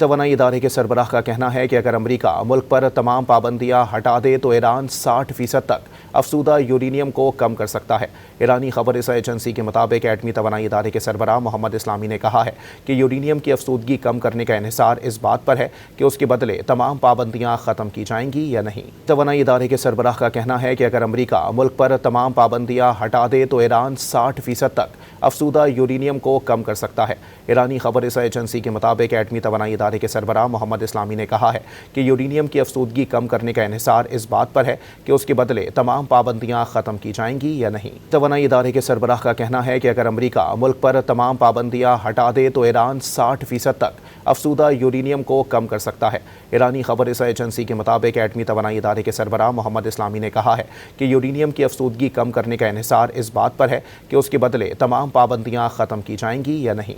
तवानाई इदारे के सरबराह का कहना है कि अगर अमरीका मुल्क पर तमाम पाबंदियां हटा दे तो ईरान 60% तक अफसूदा यूरेनियम को कम कर सकता है। ईरानी खबररसा एजेंसी के मुताबिक एटमी तवानाई इदारे के सरबराह मोहम्मद इस्लामी ने कहा है कि यूरेनियम की अफसूदगी कम करने का इन्हिसार इस बात पर है कि उसके बदले तमाम पाबंदियां ख़त्म की जाएंगी या नहीं। तवानाई इदारे के सरबराह का कहना है कि अगर अमरीका मुल्क पर तमाम पाबंदियां हटा दे तो ईरान 60% तक अफसूदा यूरेनियम को कम कर सकता है। ईरानी खबररसा एजेंसी के मुताबिक एटमी तवानाई इदारे के सरबराह मोहम्मद इस्लामी ने कहा है कि यूरेनियम की अफसूदगी कम करने का इन्हिसार इस बात पर है कि उसके बदले तमाम पाबंदियां ख़त्म की जाएंगी या नहीं। तवानाई इदारे के सरबराह का कहना है कि अगर अमरीका मुल्क पर तमाम पाबंदियां हटा दे तो ईरान 60% तक अफसूदा यूरेनियम को कम कर सकता है। ईरानी खबररसा एजेंसी के मुताबिक एटमी तवानाई इदारे के सरबराह मोहम्मद इस्लामी ने कहा है कि यूरेनियम की अफसूदगी कम करने का इन्हिसार इस बात पर है कि उसके बदले तमाम पाबंदियां ख़त्म की जाएंगी या नहीं।